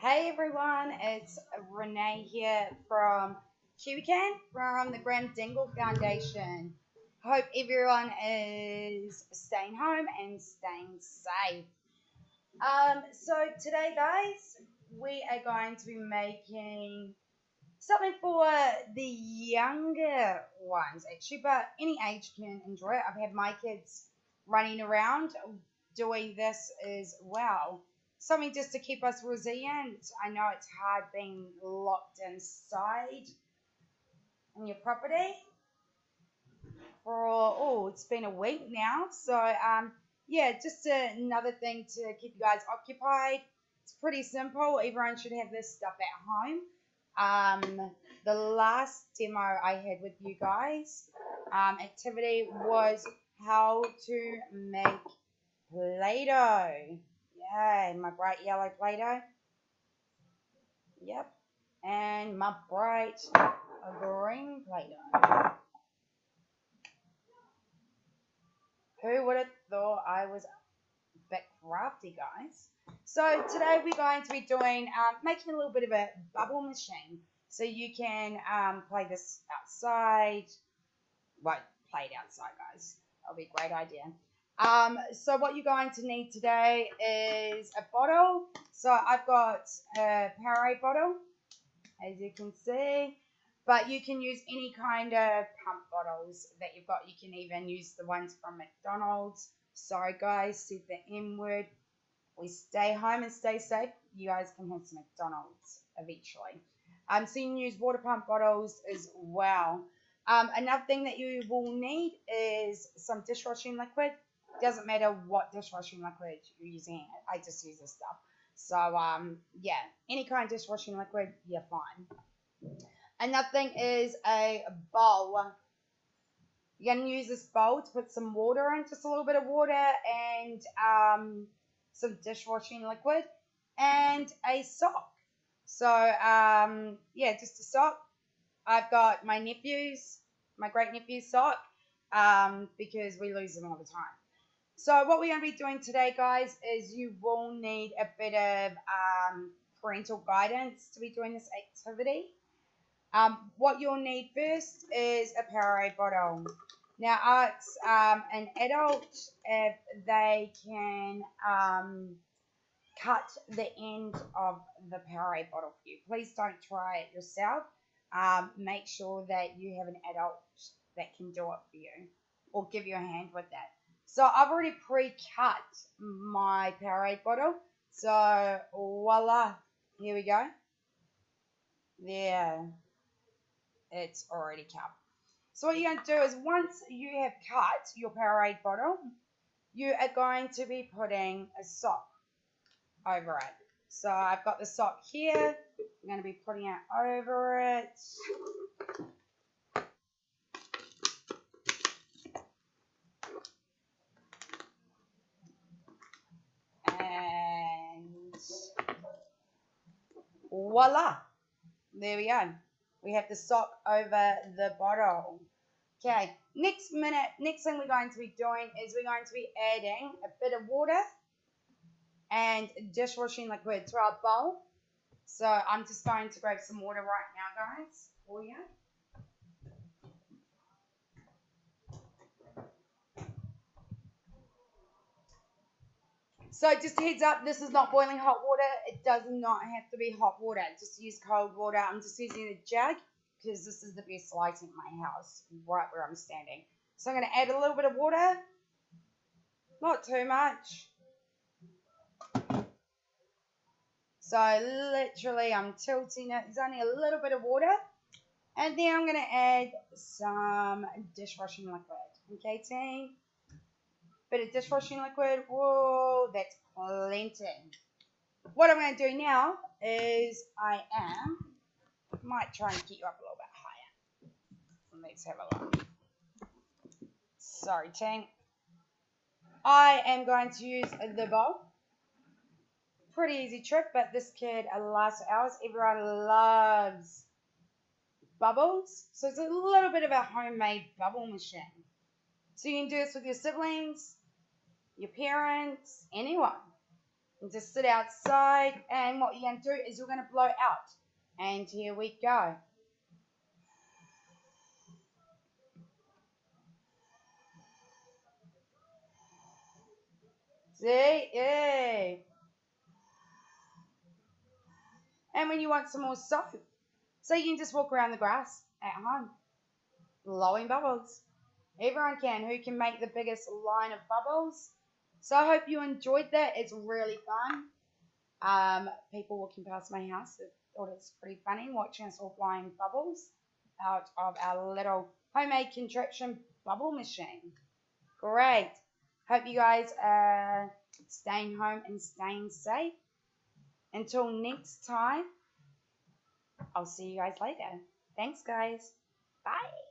Hey everyone, it's Renee here from Kiwi Can from the Dingle Foundation. Hope everyone is staying home and staying safe. So today, guys, we are going to be making something for the younger ones, actually, but any age can enjoy it. I've had my kids running around doing this as well. Something just to keep us resilient. I know it's hard being locked inside in your property for it's been a week now. So yeah, just another thing to keep you guys occupied. It's pretty simple. Everyone should have this stuff at home. The last demo I had with you guys, activity was how to make Play-Doh. Yay, my bright yellow Play-Doh. Yep. And my bright green Play-Doh. Who would have thought I was a bit crafty, guys? So today we're going to be doing, making a little bit of a bubble machine. So you can play this outside. Won't play it outside, guys. That'll be a great idea. So what you're going to need today is a bottle. So I've got a Powerade bottle, as you can see. But you can use any kind of pump bottles that you've got. You can even use the ones from McDonald's. Sorry, guys, said the M word. We stay home and stay safe. You guys can have some McDonald's eventually. So you can use water pump bottles as well. Another thing that you will need is some dishwashing liquid. Doesn't matter what dishwashing liquid you're using. I just use this stuff. So yeah, any kind of dishwashing liquid, you're fine. Another thing is a bowl. You're going to use this bowl to put some water in, just a little bit of water and some dishwashing liquid and a sock. So yeah, just a sock. I've got my great nephew's sock, because we lose them all the time. So what we're going to be doing today, guys, is you will need a bit of parental guidance to be doing this activity. What you'll need first is a Powerade bottle. Now, ask an adult if they can cut the end of the Powerade bottle for you. Please don't try it yourself. Make sure that you have an adult that can do it for you or give you a hand with that. So I've already pre-cut my Powerade bottle. So voila, here we go. There, it's already cut. So what you're going to do is once you have cut your Powerade bottle, you are going to be putting a sock over it. So I've got the sock here. I'm going to be putting it over it. And voila. There we go. We have the sock over the bottle. Okay, next thing we're going to be doing is we're going to be adding a bit of water and dishwashing liquid to our bowl. So I'm just going to grab some water right now, guys, for you. So just a heads up, this is not boiling hot water. It does not have to be hot water. Just use cold water. I'm just using a jug because this is the best lighting in my house, right where I'm standing. So I'm going to add a little bit of water. Not too much. So literally I'm tilting it. It's only a little bit of water. And then I'm going to add some dishwashing liquid. Okay, team? Bit of dishwashing liquid. Whoa, that's plenty. What I'm going to do now is might try and get you up a little bit higher. Let's have a look. Sorry, team. I am going to use the bowl. Pretty easy trick, but this could last hours. Everyone loves bubbles. So it's a little bit of a homemade bubble machine. So you can do this with your siblings, your parents, anyone. And just sit outside, and what you're going to do is you're going to blow out. And here we go. See? Yay. And when you want some more soap, so you can just walk around the grass at home, blowing bubbles. Everyone can. Who can make the biggest line of bubbles? So I hope you enjoyed that. It's really fun. People walking past my house thought it's pretty funny watching us all blowing bubbles out of our little homemade contraption bubble machine. Great. Hope you guys are staying home and staying safe. Until next time, I'll see you guys later. Thanks, guys. Bye.